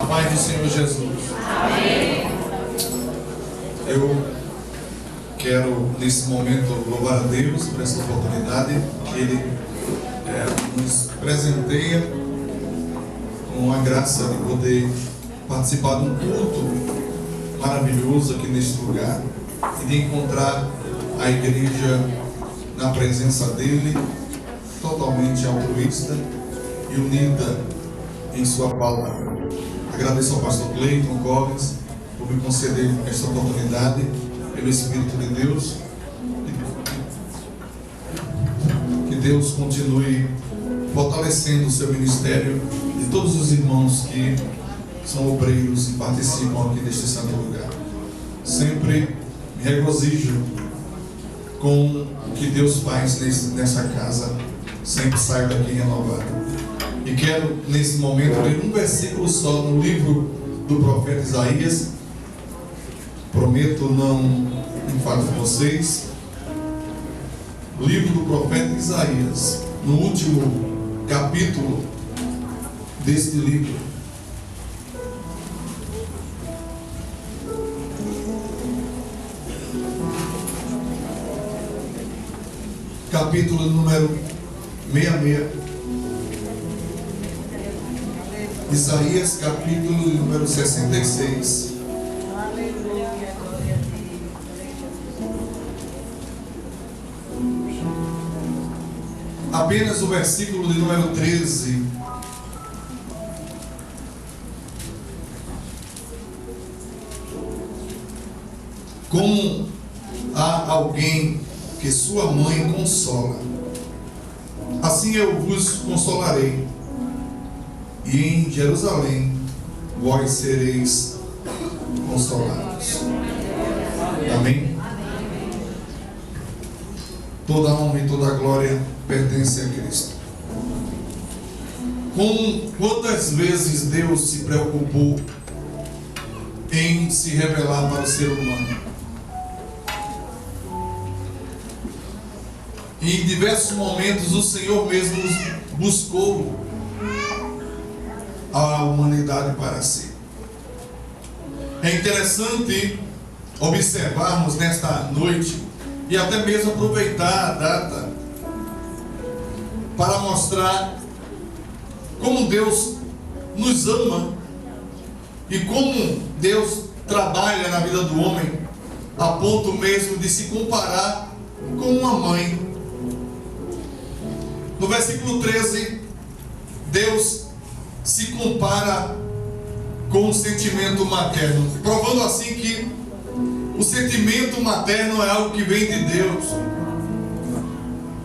paz do Senhor Jesus. Amém. Eu quero, nesse momento, louvar a Deus por essa oportunidade que Ele nos presenteia com a graça de poder participar de um culto maravilhoso aqui neste lugar e de encontrar a igreja na presença dEle, totalmente altruísta e unida em sua palavra. Agradeço ao pastor Cleiton Collins por me conceder esta oportunidade, pelo Espírito de Deus. Que Deus continue fortalecendo o seu ministério e todos os irmãos que são obreiros e participam aqui deste santo lugar. Sempre me regozijo com o que Deus faz nessa casa, sempre saio daqui renovado. E quero, nesse momento, ler um versículo só no livro do profeta Isaías. Prometo não enfadar vocês. Livro do profeta Isaías, no último capítulo deste livro. Capítulo número 66. Isaías, capítulo número 66. Apenas o versículo de número 13. Como há alguém que sua mãe consola, assim eu vos consolarei, e em Jerusalém vós sereis consolados. Amém? Toda honra e toda glória pertence a Cristo. Quantas vezes Deus se preocupou em se revelar para o ser humano? E em diversos momentos o Senhor mesmo buscou a humanidade para si. É interessante observarmos nesta noite e até mesmo aproveitar a data para mostrar como Deus nos ama e como Deus trabalha na vida do homem a ponto mesmo de se comparar com uma mãe. No versículo 13, Deus se compara com o sentimento materno, provando assim que o sentimento materno é algo que vem de Deus.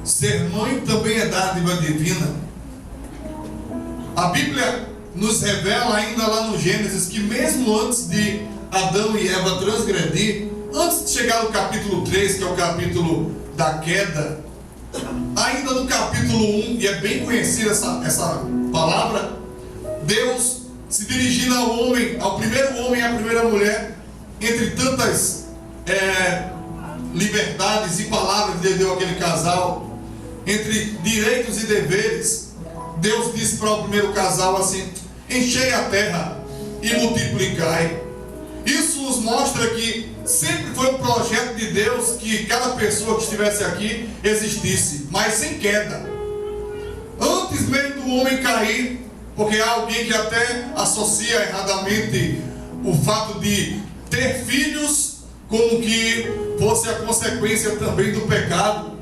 Ser mãe também é dádiva divina. A Bíblia nos revela ainda lá no Gênesis que mesmo antes de Adão e Eva transgredir, antes de chegar no capítulo 3, que é o capítulo da queda, ainda no capítulo 1, e é bem conhecida essa palavra, Deus se dirigindo ao homem, ao primeiro homem e à primeira mulher, entre tantas liberdades e palavras que Deus deu àquele casal, entre direitos e deveres, Deus disse para o primeiro casal assim: enchei a terra e multiplicai. Isso nos mostra que sempre foi um projeto de Deus que cada pessoa que estivesse aqui existisse, mas sem queda. Antes mesmo do homem cair, porque há alguém que até associa erradamente o fato de ter filhos como que fosse a consequência também do pecado,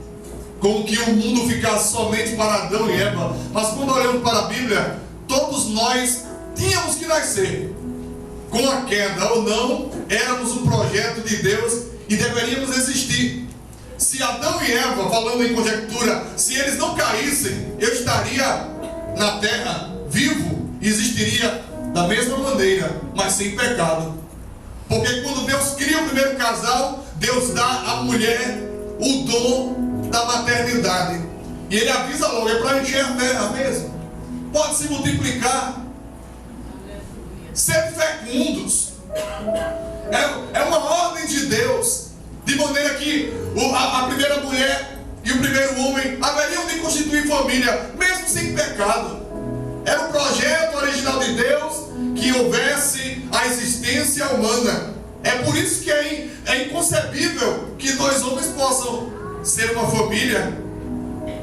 como que o mundo ficasse somente para Adão e Eva. Mas quando olhamos para a Bíblia, todos nós tínhamos que nascer. Com a queda ou não, éramos um projeto de Deus e deveríamos existir. Se Adão e Eva, falando em conjectura, se eles não caíssem, eu estaria na terra vivo e existiria da mesma maneira, mas sem pecado. Porque quando Deus cria o primeiro casal, Deus dá à mulher o dom da maternidade. E Ele avisa logo, é para encher a terra mesmo. Pode se multiplicar. Ser fecundos. É uma ordem de Deus. De maneira que a primeira mulher e o primeiro homem haveriam de constituir família, mesmo sem pecado. Era o projeto original de Deus que houvesse a existência humana. É por isso que é inconcebível que dois homens possam ser uma família,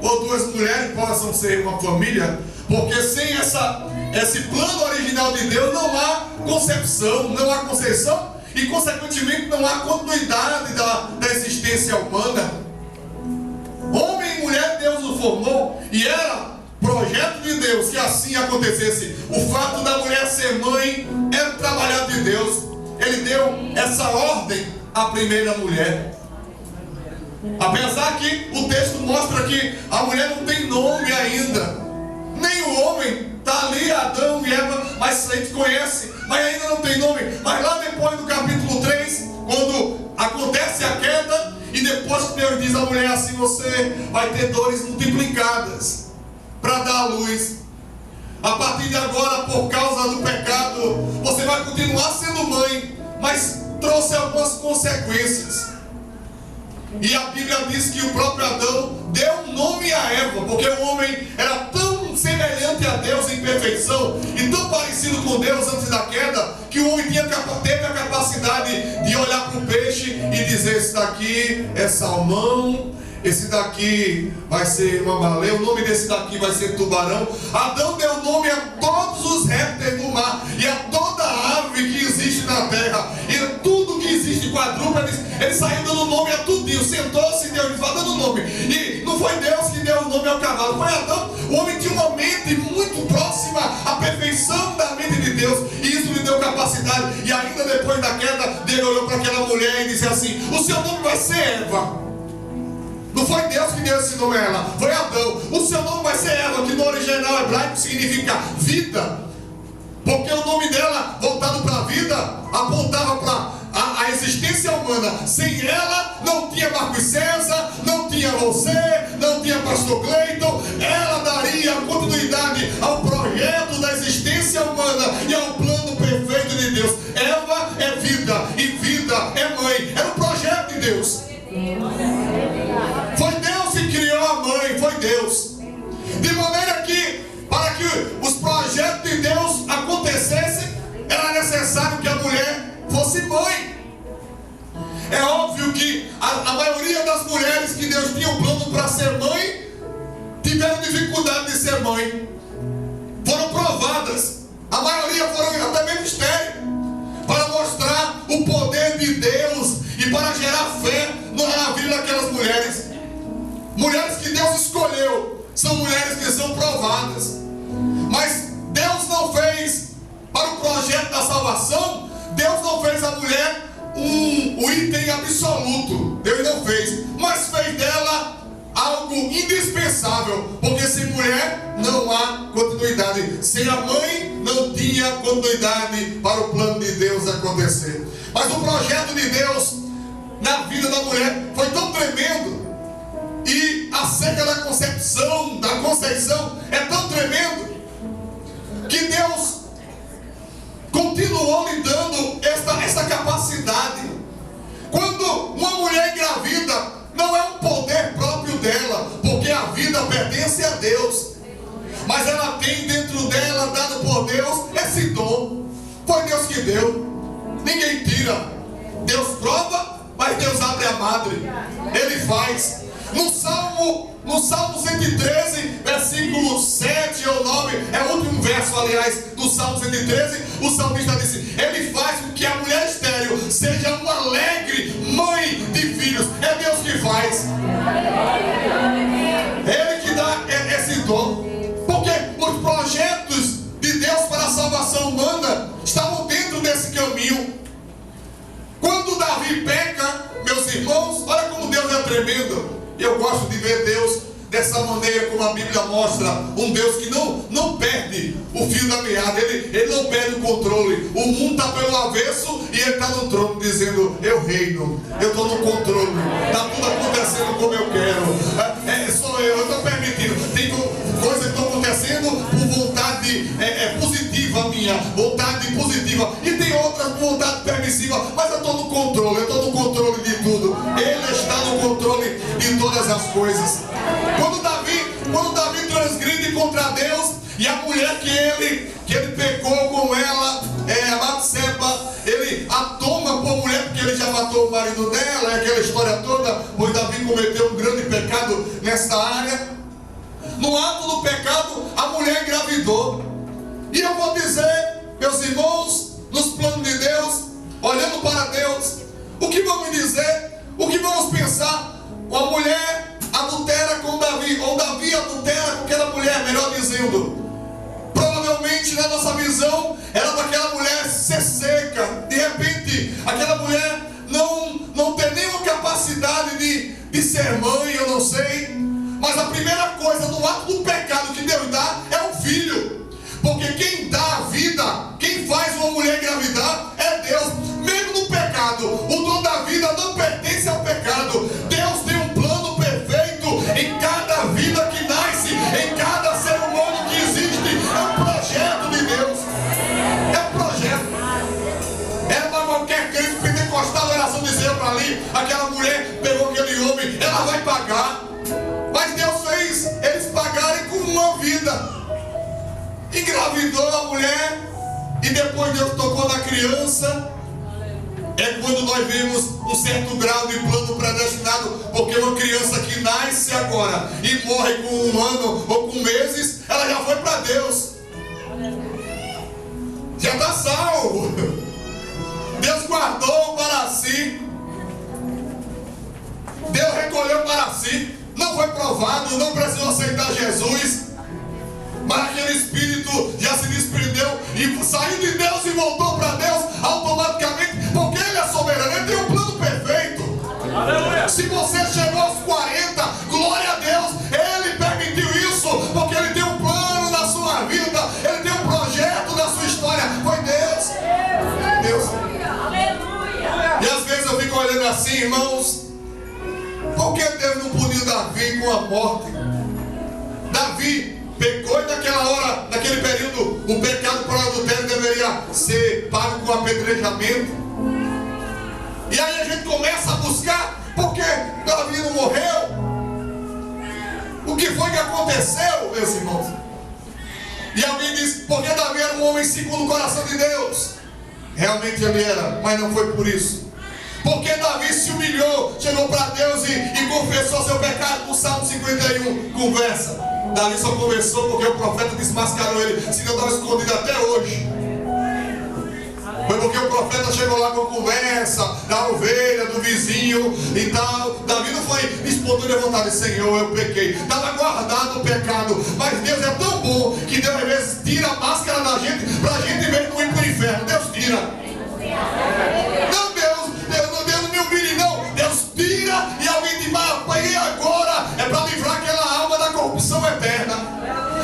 ou duas mulheres possam ser uma família, porque sem esse plano original de Deus não há concepção, não há conceição e consequentemente não há continuidade da existência humana. Homem e mulher Deus o formou e era projeto de Deus que assim acontecesse. O fato da mulher ser mãe era trabalhado de Deus. Ele deu essa ordem à primeira mulher. Apesar que o texto mostra que a mulher não tem nome ainda, nem o homem, está ali Adão e Eva, mas a gente conhece, mas ainda não tem nome. Mas lá depois do capítulo 3, quando acontece a queda, e depois que Deus diz à mulher assim: você vai ter dores multiplicadas para dar à luz. A partir de agora, por causa do pecado, você vai continuar sendo mãe, mas trouxe algumas consequências. E a Bíblia diz que o próprio Adão deu um nome a Eva, porque o homem era tão semelhante a Deus em perfeição e tão parecido com Deus antes da queda, que o homem teve a capacidade de olhar para o peixe e dizer: esse daqui é salmão, esse daqui vai ser uma baleia, o nome desse daqui vai ser tubarão. Adão deu nome a todos os répteis do mar e a toda ave que existe na terra, e tudo que existe, quadrúpedes. Ele saiu dando nome a tudinho, sentou-se e Deus falou dando nome. E não foi Deus que deu o nome ao cavalo, foi Adão. O homem tinha uma mente muito próxima à perfeição da mente de Deus, e isso lhe deu capacidade. E ainda depois da queda, Deus olhou para aquela mulher e disse assim: o seu nome vai ser Eva. Não foi Deus que deu esse nome a ela, foi Adão. O seu nome vai ser Eva, que no original hebraico significa vida, porque o nome dela, voltado para a vida, apontava para a existência humana. Sem ela não tinha Marcos César, não tinha você, não tinha pastor Cleiton. Ela daria continuidade ao projeto da existência humana e ao plano perfeito de Deus. Eva é vida e vida é mãe. Era o projeto de Deus. Foi Deus que criou a mãe, foi Deus. De maneira que, para que os projetos de Deus acontecessem, era necessário que a mulher fosse mãe. É óbvio que a maioria das mulheres que Deus tinha um plano para ser mãe, tiveram dificuldade de ser mãe. Foram provadas. A maioria foram até mesmo estériles, para mostrar o poder de Deus e para gerar fé na vida daquelas mulheres. Mulheres que Deus escolheu são mulheres que são provadas. Mas Deus não fez, para o projeto da salvação, Deus não fez a mulher um item absoluto. Deus não fez, mas fez dela algo indispensável, porque sem mulher não há continuidade. Sem a mãe não tinha continuidade para o plano de Deus acontecer. Mas o projeto de Deus na vida da mulher foi tão tremendo, e acerca da conceição é tão tremendo, que Deus continuou lhe dando esta capacidade. Quando uma mulher engravida, não é um poder próprio dela, porque a vida pertence a Deus, mas ela tem dentro dela, dado por Deus, esse dom. Foi Deus que deu, ninguém tira. Deus prova, mas Deus abre a madre, Ele faz. No Salmo 113, versículo 7 ou 9, é o último verso, aliás, do Salmo 113, o salmista disse: Ele faz com que a mulher estéril seja uma alegre mãe de filhos. É Deus que faz. Ele que dá esse dom. Porque os projetos de Deus para a salvação humana estavam dentro desse caminho. Quando Davi peca, meus irmãos, olha como Deus é tremendo. Eu gosto de ver Deus dessa maneira, como a Bíblia mostra, um Deus que não perde o fio da meada, ele não perde o controle. O mundo está pelo avesso e ele está no trono dizendo: eu reino, eu estou no controle, está tudo acontecendo como eu quero. Sou eu estou permitindo. Tem coisas que estão acontecendo por vontade positiva minha, vontade positiva, e tem outras por vontade permissiva, mas eu estou no controle de tudo. Ele está no controle de todas as coisas. Quando Davi transgride contra Deus, e a mulher que ele pecou com ela, Batseba, o marido dela, aquela história toda, pois Davi cometeu um grande pecado nessa área. No ato do pecado, a mulher engravidou. E eu vou dizer, meus irmãos, nos planos de Deus, olhando para Deus, o que vamos dizer, o que vamos pensar? Uma mulher adultera com Davi, ou Davi adultera com aquela mulher, melhor dizendo. Provavelmente na nossa visão era para aquela mulher ser seca. De repente aquela mulher não tem nenhuma capacidade de ser mãe, eu não sei. Mas a primeira coisa no ato do pecado que Deus dá é um filho. Porque quem dá a vida, quem faz uma mulher engravidar é Deus. Mesmo no pecado, o dom da vida não pertence ao pecado. Deus tem um plano perfeito em cada vida que nasce, em cada ser humano que existe. É um projeto de Deus. É um projeto. Era para qualquer crente pentecostal, a oração dizia para ali, aquela mulher pegou aquele homem, ela vai pagar. Mas Deus fez eles pagarem com uma vida. Engravidou a mulher e depois Deus tocou na criança. É quando nós vemos um certo grau de plano predestinado, porque uma criança que nasce agora e morre com 1 ano ou com meses, ela já foi para Deus, já está salvo. Deus guardou para si, Deus recolheu para si, não foi provado, não precisou aceitar Jesus. Mas aquele espírito já se desprendeu e saiu de Deus e voltou para Deus automaticamente, porque Ele é soberano, Ele tem um plano perfeito. Aleluia. Se você chegou aos 40, glória a Deus, Ele permitiu isso, porque Ele tem um plano na sua vida, Ele tem um projeto na sua história. Foi Deus. Deus. Aleluia. E às vezes eu fico olhando assim, irmãos, por que Deus não puniu Davi com a morte? Davi pecou e naquela hora, naquele período, o pecado por adultério deveria ser pago com apedrejamento. E aí a gente começa a buscar, por que Davi não morreu? O que foi que aconteceu, meus irmãos? E alguém diz, porque Davi era um homem segundo o coração de Deus. Realmente ele era, mas não foi por isso. Porque Davi se humilhou, chegou para Deus e confessou seu pecado. No Salmo 51, conversa. Davi só conversou porque o profeta desmascarou ele, senão estava escondido até hoje. Foi porque o profeta chegou lá com conversa da ovelha, do vizinho e tal. Davi não foi espontâneo vontade, Senhor, eu pequei. Estava guardado o pecado. Mas Deus é tão bom que Deus às vezes tira a máscara da gente para a gente mesmo não ir para o inferno. Deus tira. Não, Deus não me humilhe, não. Deus tira e alguém diz, mas apanhei agora. É para livrar aquela alma da corrupção eterna.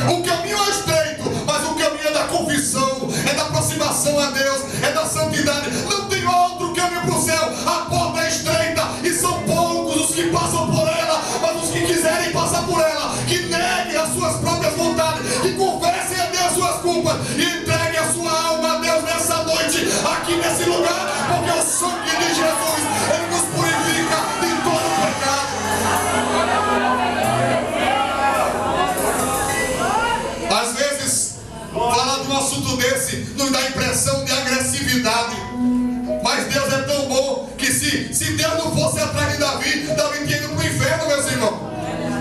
O caminho é estreito, mas o caminho é da confissão, é da aproximação a Deus, é da santidade. Não tem outro caminho para o céu. A porta é estreita e são poucos os que passam por ela. Mas os que quiserem passar por ela, que neguem as suas próprias vontades, que confessem a Deus suas culpas e entreguem a sua alma a Deus nessa noite, aqui nesse lugar, porque o sangue de Jesus, Ele nos purifica de todo o pecado. Às vezes, falar de um assunto desse nos dá a impressão de agressividade. Mas Deus é tão bom que se Deus não fosse atrás de Davi, Davi tinha ido para o inferno, meus irmãos.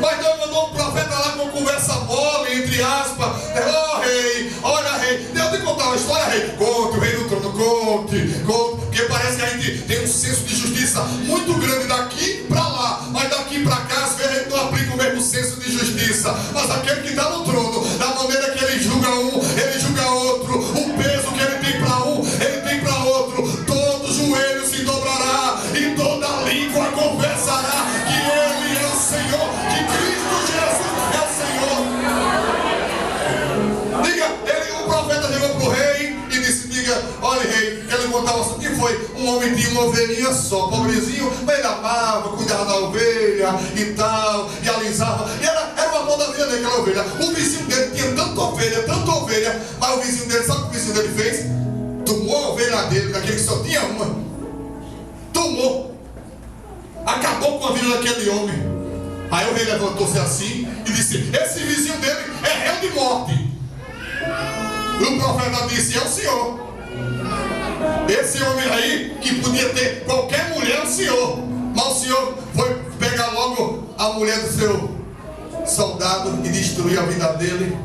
Mas Deus mandou um profeta lá com conversa mole, entre aspas. Oh rei, olha rei, Deus tem que contar uma história, rei. Conte, o rei do trono, conte. Porque parece que a gente tem um senso de justiça muito grande daqui para lá. Mas daqui para cá, às vezes a gente não aplica o mesmo senso de justiça. Mas aquele que está no trono, da maneira que ele julga um, ele julga outro. O peso que ele tem para um, ele tem para outro. Todo joelho se dobrará e toda língua confessará que Ele é o Senhor, que Cristo Jesus é o Senhor. Diga, o profeta chegou para o rei e disse, diga, olha rei, ele contava o que foi, um homem tinha uma ovelhinha só, pobrezinho, mas ele amava, cuidava da ovelha e tal, e alisava, e era o amor da vida daquela ovelha. O vizinho dele tinha tanta ovelha, mas o vizinho dele, sabe o que o vizinho dele fez? Tomou a ovelha dele, daquele que só tinha uma. Tomou. Acabou com a vida daquele homem. Aí o rei levantou-se assim e disse, esse vizinho dele é réu de morte. E o profeta disse, é o Senhor. Esse homem aí, que podia ter qualquer mulher, o senhor, mas o senhor foi pegar logo a mulher do seu soldado e destruir a vida dele.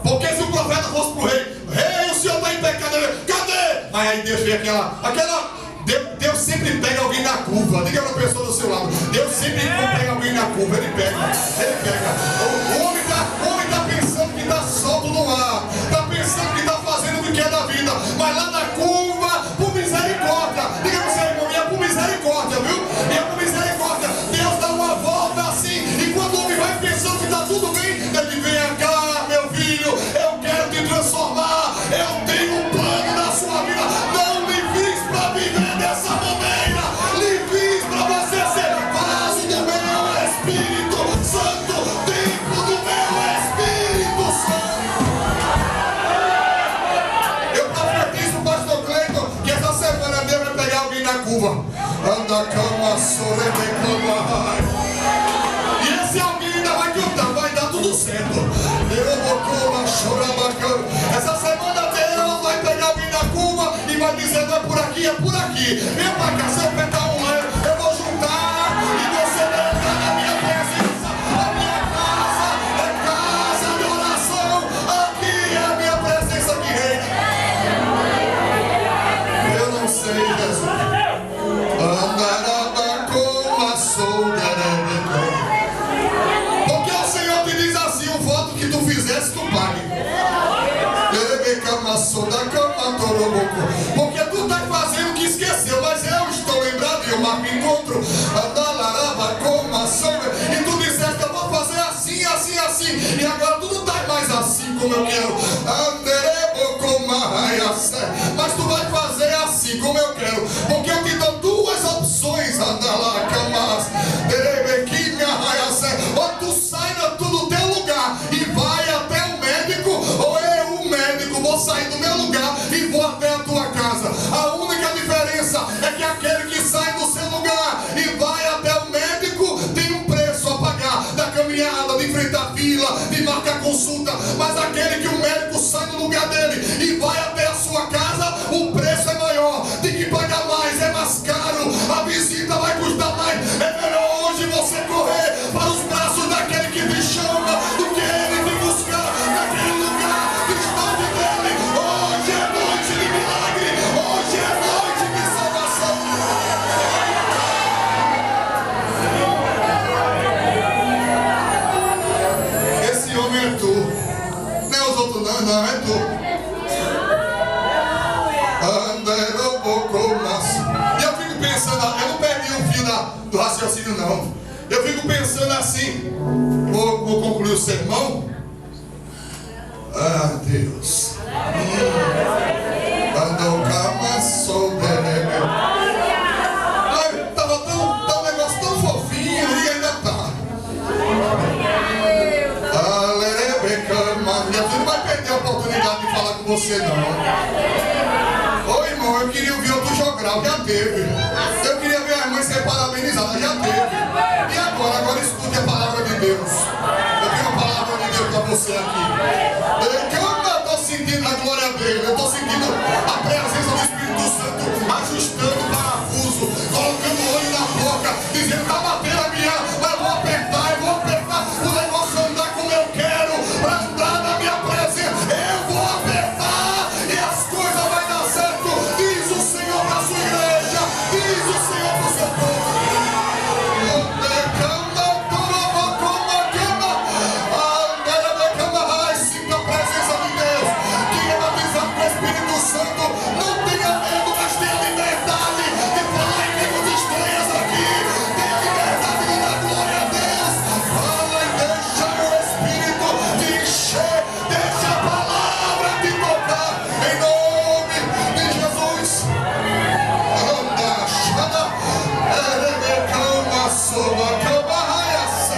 Porque se o profeta fosse pro rei, rei, o senhor está em pecado, cadê? Mas aí Deus vê aquela Deus sempre pega alguém na curva. Diga para a pessoa do seu lado, Deus sempre pega alguém na curva. Ele pega. O homem está pensando que está solto no ar, está pensando que está fazendo o que quer da vida, mas lá na curva, por misericórdia, diga para o seu irmão, é por misericórdia, viu? É por misericórdia. Deus dá uma volta assim, e quando o homem vai pensando que está tudo bem, ele vem cá, meu filho, eu quero te transformar, eu tenho um plano na sua vida. Não me fiz para viver dessa maneira, lhe fiz para você ser vaso do meu Espírito Santo, templo do meu Espírito Santo. Eu profetizo pro pastor Cleiton que essa semana Deus vai pegar alguém na curva. Anda cama, cama. E esse alguém ainda vai cantar, vai dar tudo certo. Essa semana Deus vai pegar alguém na curva e vai dizer, não é por aqui, é por aqui. Vem pra cá, se eu pegar eu vou juntar e você vai entrar na minha presença. A minha casa é casa de oração. Aqui é a minha presença que reina. Eu não sei, Jesus. Porque o Senhor te diz assim, o voto que tu fizesse, tu pague. Porque tu está fazendo o que esqueceu, mas eu estou lembrado e eu marco encontro. E tu disseste, eu vou fazer assim, assim, assim. E agora tu não está mais assim como eu quero. Mas tu vai fazer assim como eu quero. Porque eu te dou duas opções. Ou tu sai do teu lugar e vai até o médico, ou eu, o médico, vou sair do meu lugar e vou até a tua casa. A única diferença é que aquele que sai do seu lugar e vai até o médico tem um preço a pagar da caminhada, de enfrentar a fila, de marcar consulta. Mas aquele que o médico sai do lugar dele e vai até a sua casa, o preço é maior, tem que pagar mais, é mais caro, a visita vai custar mais. É melhor hoje você correr para os braços daquele que te chama do que ele te buscar naquele lugar distante dele. Hoje é noite de milagre, hoje é noite de salvação. Esse homem é tu, não é os outros não, é tu. E eu fico pensando, eu não perdi o fio do raciocínio não. Eu fico pensando assim, vou concluir o sermão. Ah, Deus. Estava tão negócio tão fofinho e ainda tá. Minha filha não vai perder a oportunidade de falar com você não. Ô irmão, eu queria ouvir outro jogral, já teve. Eu queria ver a irmã ser parabenizada, já teve. E agora escute a palavra de Deus. Eu tenho a palavra de Deus para você aqui. Eu estou sentindo a glória dele, eu estou sentindo a presença do Espírito Santo ajustando o parafuso, colocando o olho na boca, dizendo, tá batendo a minha, mas eu vou apertar, o negócio andar como eu quero, para andar na minha presença, eu vou apertar e as coisas vão dar certo, diz o Senhor para a sua igreja, diz o Senhor para o seu povo. Sinta a presença de Deus. Quem é batizado com o Espírito Santo, não tenha medo, mas tenha liberdade de falar em línguas estranhas aqui. Tenha liberdade de dar glória a Deus. Fala e deixa o Espírito te encher. Deixa a palavra te tocar. Em nome de Jesus. Anda, chama. Erebecama, soba, cama, raiaça.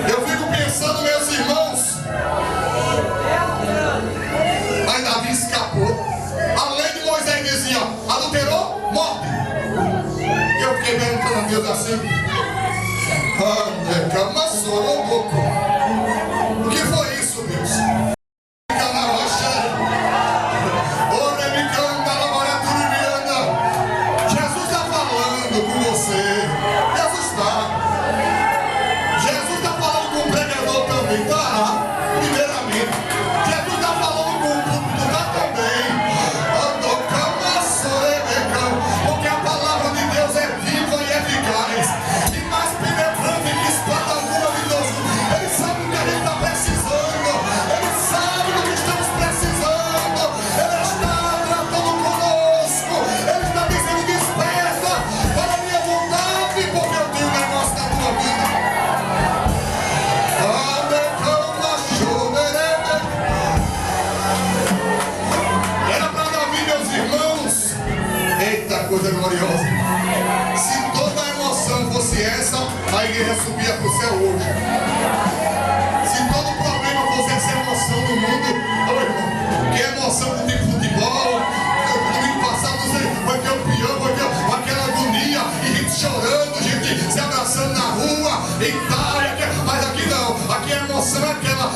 Eu fico pensando, meus irmãos, mas Davi escapou. A lei de Moisés dizia, adulterou, morte. Eu fiquei perguntando a Deus assim, o que foi isso, Deus? ajudará, primeiramente. Jesus está falando com o público, está também. Porque a palavra de Deus é viva e eficaz, e mais penetrante que espada alguma de Deus. Ele sabe o que a gente está precisando, ele sabe do que estamos precisando, ele está tratando conosco, ele está dizendo: desperta para a minha vontade, porque eu tenho um negócio na tua vida. Era para Davi, meus irmãos. Eita, coisa gloriosa. Se toda a emoção fosse essa, a igreja subia para o céu hoje. Se todo problema fosse essa emoção no mundo, oh, irmão, que emoção do tipo futebol, domingo passado foi campeão, foi aquela agonia, e gente chorando, gente se abraçando na rua, e tal, mas aqui não, aqui a emoção é aquela,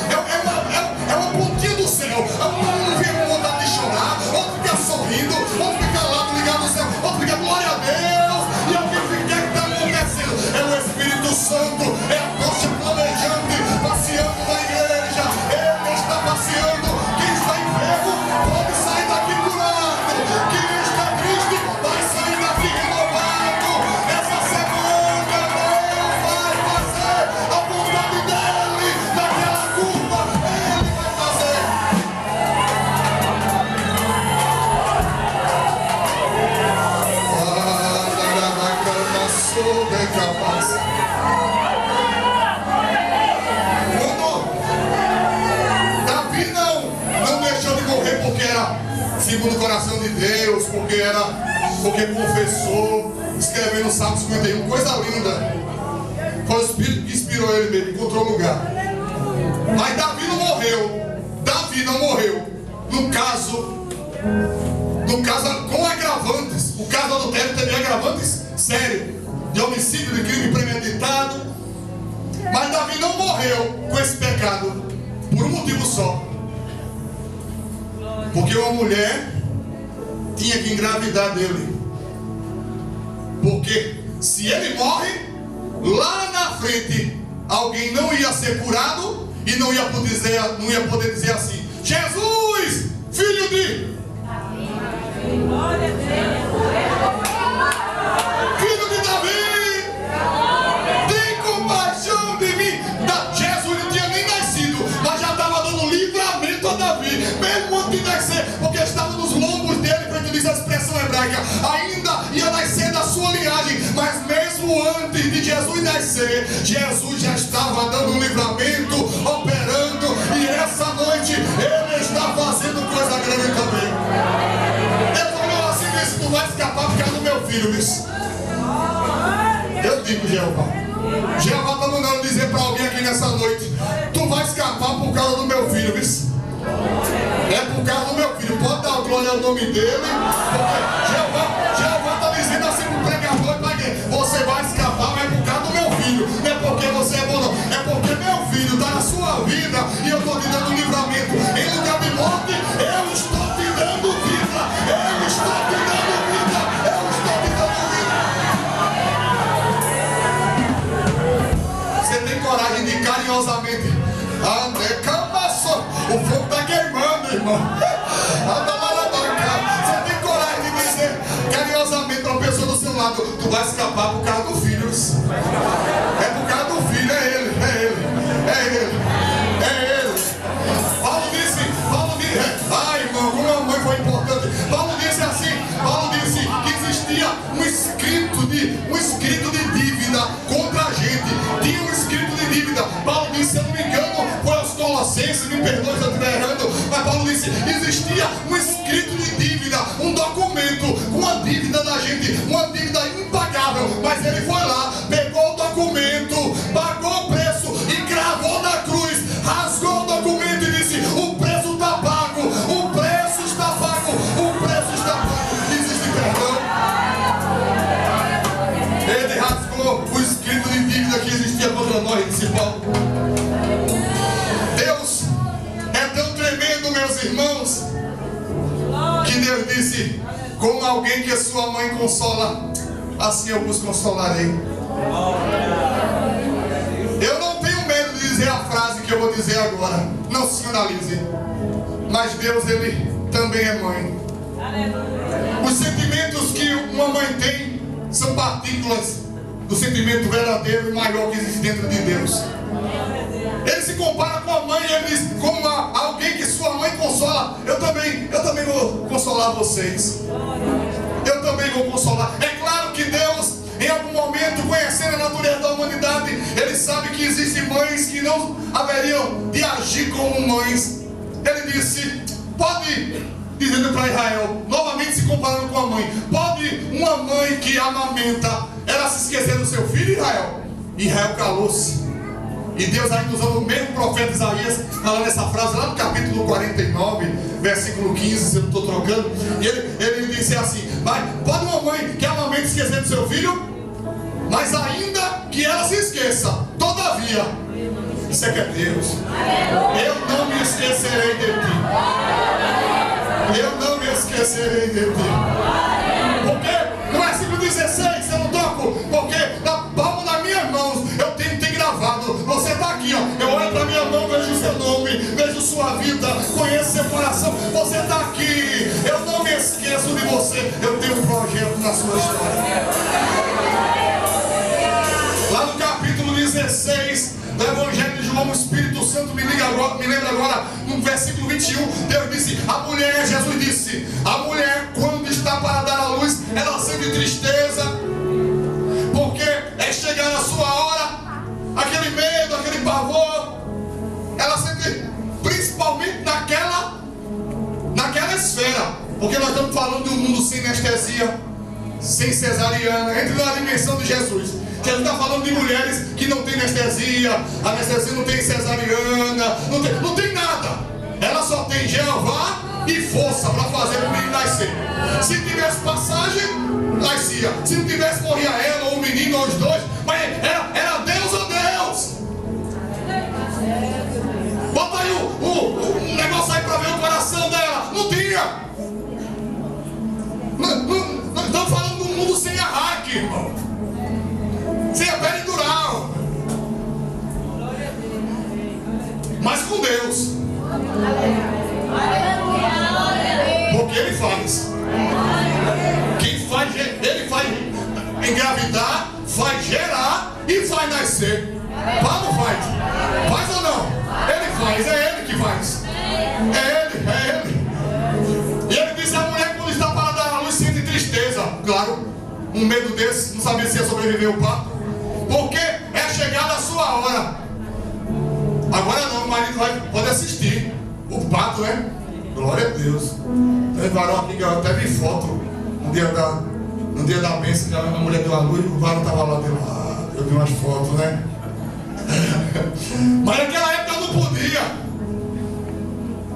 é uma pontinha do céu. Um vem com vontade de chorar, outro fica sorrindo, outro fica lá ligado no céu, outro fica glória a Deus, e alguém fica: o que está acontecendo? É o Espírito Santo, é a tocha flamejante passeando na igreja. Ele está passeando. Quem está enfermo pode sair daqui curado, quem está triste vai sair daqui renovado. Essa semana Deus vai fazer a vontade dele naquela curva, ele vai fazer. Davi não deixou de morrer porque era segundo o coração de Deus, porque confessou, escrevendo o Salmo 51, coisa linda. Foi o Espírito que inspirou ele mesmo, encontrou lugar. Mas Davi não morreu. No caso com agravantes. O caso do adultério teve agravantes sério, de homicídio, de crime premeditado. Mas Davi não morreu com esse pecado por um motivo só: porque uma mulher tinha que engravidar dele. Porque se ele morre, lá na frente alguém não ia ser curado e não ia poder dizer assim: Jesus, filho de Davi, tem compaixão de mim. Jesus não tinha nem nascido, mas já estava dando livramento a Davi, mesmo antes de nascer, porque estava nos lombos dele, quando diz a expressão hebraica, ainda ia nascer da sua linhagem. Mas mesmo antes de Jesus nascer, Jesus já estava dando um livramento, operando, e essa noite ele está fazendo coisa grande também. Deus falou assim: disse: tu vai escapar por causa do meu filho, isso. Eu digo: Jeová está mandando dizer para alguém aqui nessa noite: tu vai escapar por causa do meu filho, isso. É por causa do meu filho. Pode dar glória ao nome dele, porque Jeová está dizendo assim para o pregador: você vai escapar, mas é por causa do meu filho. Não é porque você é bom, não. É porque meu filho está na sua vida e eu estou te dando livramento. Em lugar de morte, eu estou te dando vida. Eu estou te dando vida. Eu estou te dando vida. Você tem coragem de carinhosamente: o fogo está queimando, irmão. Você tem coragem de dizer carinhosamente para a pessoa do seu lado: tu vai escapar por causa do filho. É por causa do filho, é ele. Paulo disse, ai, irmão, como a mãe foi importante. Paulo disse que existia um escrito de dívida contra a gente. Tinha um escrito de dívida. Paulo disse, se eu não me engano, foi aos Colossenses, me perdoe se eu estiver errando, mas Paulo disse: existia um escrito de dívida, um documento com a dívida da gente, uma dívida impagável. Mas ele foi lá, pegou o documento, pagou o preço e cravou na cruz, rasgou o documento e disse: o preço está pago, o preço está pago, o preço está pago. Existe perdão. Ele rasgou o escrito de dívida que existia contra nós, disse Paulo. Deus é tão tremendo, meus irmãos, que Deus disse: como alguém que a sua mãe consola, assim eu vos consolarei. Eu não tenho medo de dizer a frase que que eu vou dizer agora. Não se escandalize. Mas Deus, Ele também é mãe. Os sentimentos que uma mãe tem são partículas do sentimento verdadeiro e maior que existe dentro de Deus. Ele se compara com a mãe, ele diz, como alguém que sua mãe consola. Eu também vou consolar vocês. Eu também vou consolar. É claro que Deus, em algum momento, conhecendo a natureza da humanidade, Ele sabe que existem mães que não haveriam de agir como mães. Ele disse, pode, dizendo para Israel, novamente se comparando com a mãe, pode uma mãe que amamenta, ela se esquecer do seu filho, Israel? Israel calou-se. E Deus ainda usando o mesmo profeta Isaías, falando essa frase lá no capítulo 49, versículo 15, se eu não estou trocando. E ele disse assim, mas pode uma mãe que amamente esquecer do seu filho? Mas ainda que ela se esqueça, todavia, isso é que é Deus. Eu não me esquecerei de ti. Eu não me esquecerei de ti. Porque no versículo 16 eu não toco, porque na palma das minhas mãos eu tenho gravado. Você está aqui, ó. Eu olho para minha mão, vejo o seu nome, vejo sua vida, conheço seu coração. Você está aqui. Eu não me esqueço de você. Eu tenho um projeto na sua história. Lá no capítulo 16 do Evangelho de João, o Espírito Santo me lembra agora, no versículo 21, Deus disse, Jesus disse, a mulher quando está para dar à luz, ela sente tristeza, porque é chegar a sua hora, aquele medo, aquele pavor, ela sente principalmente naquela esfera, porque nós estamos falando de um mundo sem anestesia, sem cesariana, entre na dimensão de Jesus. Jesus está falando de mulheres que não tem anestesia não tem cesariana, não tem nada. Ela só tem Jeová e força para fazer o menino nascer. Se tivesse passagem, nascia. Se não tivesse, morria ela, ou o menino, ou os dois. Mas era Deus ou Deus. Bota aí o negócio aí para ver o coração dela. Não tinha. Não estamos falando de um mundo sem arraque, irmão. Sem a peridural, mas com Deus, porque Ele faz. Quem faz, Ele faz engravidar, faz gerar e faz nascer. Faz ou não faz? Faz ou não? Ele faz, é Ele que faz. É Ele. E Ele disse: a mulher, quando está para dar à luz, sente tristeza. Claro, um medo desse, não sabia se ia sobreviver o parto. Porque é chegada a sua hora. Agora não, o marido pode assistir o parto, né? Glória a Deus. Tem varão aqui que eu até vi foto no dia da bênção, que a mulher deu a luz, o varão estava lá dentro. Eu vi umas fotos, né? Mas naquela época não podia.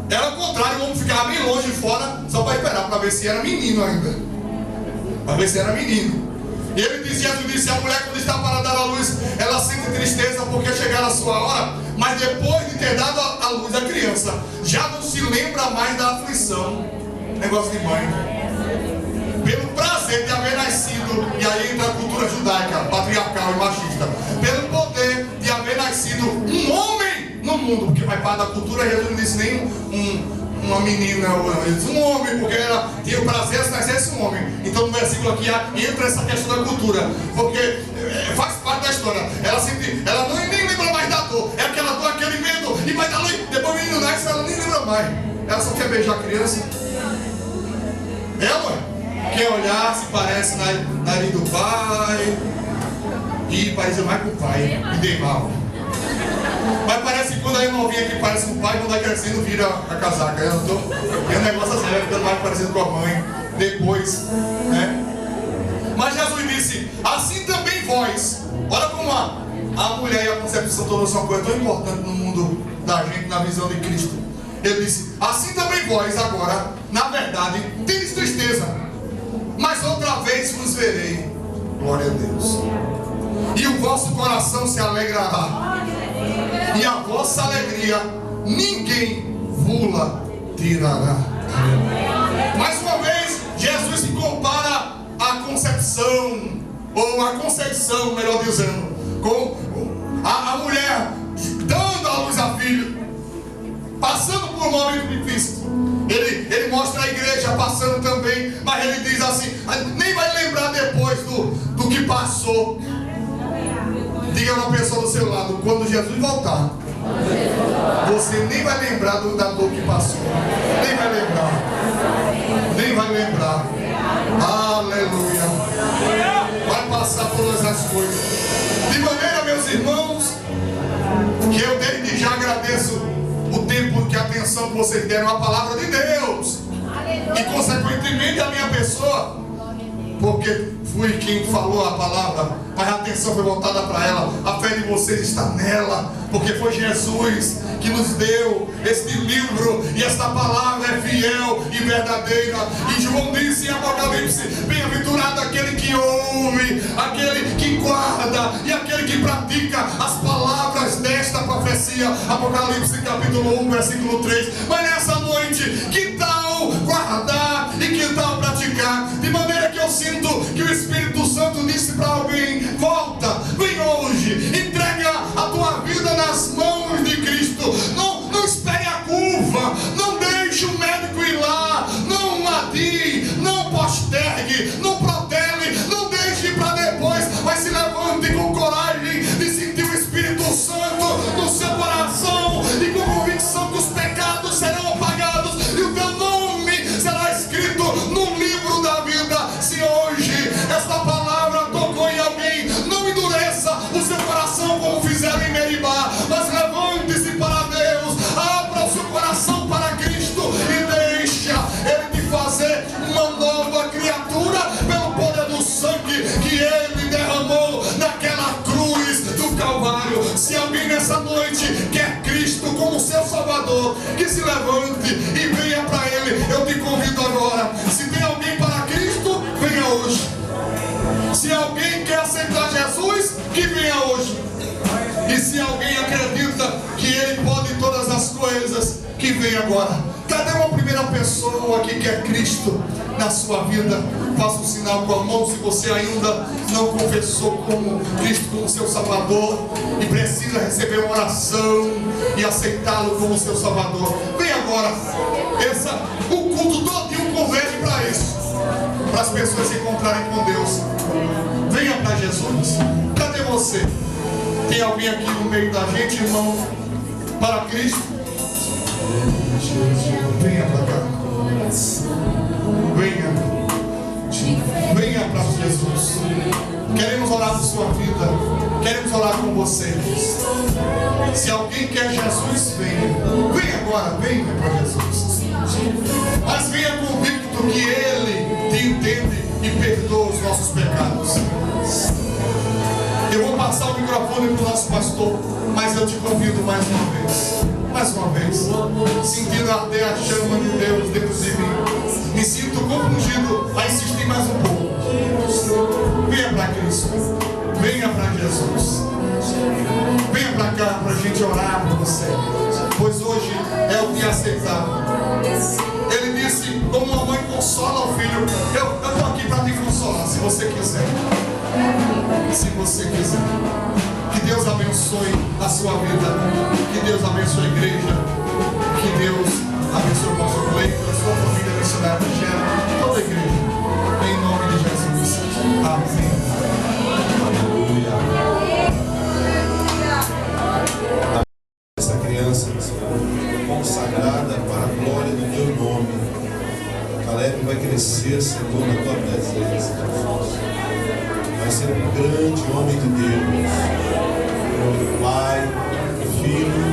Era o contrário, o homem ficava bem longe fora, só para esperar, para ver se era menino ainda. Para ver se era menino. E Jesus disse, a mulher quando está para dar à luz, ela sente tristeza porque chegar a sua hora, mas depois de ter dado à luz a criança, já não se lembra mais da aflição. Negócio de mãe. Pelo prazer de haver nascido, e aí entra a cultura judaica, patriarcal e machista, pelo poder de haver nascido um homem no mundo, porque vai parte da cultura, Jesus não disse nem uma menina, um homem, porque tinha o prazer se nascesse um homem. Então no versículo aqui entra essa questão da cultura, porque faz parte da história. Ela não nem lembra mais da dor, é aquela dor, aquele medo, e vai dar luz, depois o menino nasce, ela nem lembra mais. Ela só quer beijar a criança. Mãe? Quer olhar se parece nariz do pai, e parece mais com o pai, me dei mal. Mas parece que quando a novinha que parece com o pai, quando vai crescendo, vira a casaca. E o negócio assim, vai ficando mais parecido com a mãe depois, né? Mas Jesus disse, assim também vós. Olha como a mulher e a concepção toda são uma coisa tão importante no mundo da gente, na visão de Cristo. Ele disse, assim também vós agora, na verdade, tendes tristeza, mas outra vez vos verei. Glória a Deus. E o vosso coração se alegrará, e a vossa alegria ninguém vula tirará. Mais uma vez, Jesus se compara à concepção, ou à conceição, melhor dizendo, com a mulher dando à luz a filho. passando por um momento difícil. Ele mostra a igreja passando também, mas ele diz assim, nem vai lembrar depois do que passou. Diga a uma pessoa do seu lado, quando Jesus voltar, você nem vai lembrar da dor que passou. Nem vai lembrar. Nem vai lembrar. Aleluia. Vai passar todas as coisas. De maneira, meus irmãos, que eu desde já agradeço o tempo que a atenção que vocês deram à palavra de Deus. E consequentemente a minha pessoa, porque fui quem falou a palavra, mas a atenção foi voltada para ela. A fé de vocês está nela, porque foi Jesus que nos deu este livro, e esta palavra é fiel e verdadeira. E João disse em Apocalipse: bem-aventurado aquele que ouve, aquele que guarda e aquele que pratica as palavras desta profecia. Apocalipse capítulo 1, versículo 3. Mas nessa noite, que tal guardar e que tal praticar? De maneira que eu sinto que o Espírito Santo disse para alguém: volta, vem hoje, entrega a tua vida nas mãos de Cristo. Não espere a curva, não deixe o médico ir lá, não adie, não postergue, não protele, não deixe para depois, mas se levante com coragem de sentir o Espírito Santo no seu coração e com convicção que os pecados serão apagados e o teu nome será escrito no livro da vida. Se hoje esta palavra tocou em alguém, não endureça o seu coração como fizeram em Meribá, mas levante-se para Deus, abra o seu coração para Cristo e deixa Ele te fazer uma nova criatura pelo poder do sangue que Ele derramou naquela cruz do Calvário. Se alguém nessa noite quer Cristo como seu Salvador, que se levante e venha para Ele. Eu te convido agora. Se tem alguém para Cristo, venha hoje. Se alguém quer aceitar Jesus, que venha hoje. E se alguém acredita que Ele pode todas as coisas, que venha agora. Cadê uma primeira pessoa que quer Cristo na sua vida? Faça um sinal com a mão se você ainda não confessou como Cristo como seu Salvador e precisa receber uma oração e aceitá-lo como seu Salvador. Vem agora. O culto todinho converge para isso, para as pessoas se encontrarem com Deus. Venha para Jesus. Cadê você? Tem alguém aqui no meio da gente, irmão, para Cristo? Venha para cá. Venha para Jesus. Queremos orar por sua vida. Queremos orar com você. Se alguém quer Jesus, venha agora. Venha para Jesus. Mas venha convicto que Ele te entende e perdoa os nossos pecados. Eu vou passar o microfone para o nosso pastor, mas eu te convido mais uma vez, sentindo arder a chama de Deus dentro de mim, me sinto compungido a insistir mais um pouco. Venha para Cristo, venha para Jesus, venha para cá para a gente orar por você, pois hoje é o dia aceitável. Ele disse, como uma mãe consola o filho, eu estou aqui para te consolar, se você quiser. Se você quiser. Que Deus abençoe a sua vida. Que Deus abençoe a igreja. Que Deus abençoe o nosso pleito, a sua família missionária de toda a igreja. Em nome de Jesus. Amém. Aleluia. Essa criança consagrada para a glória do teu nome. Caleb vai crescer, Senhor, na tua presença. Vai ser um grande homem de Deus, Pai, Filho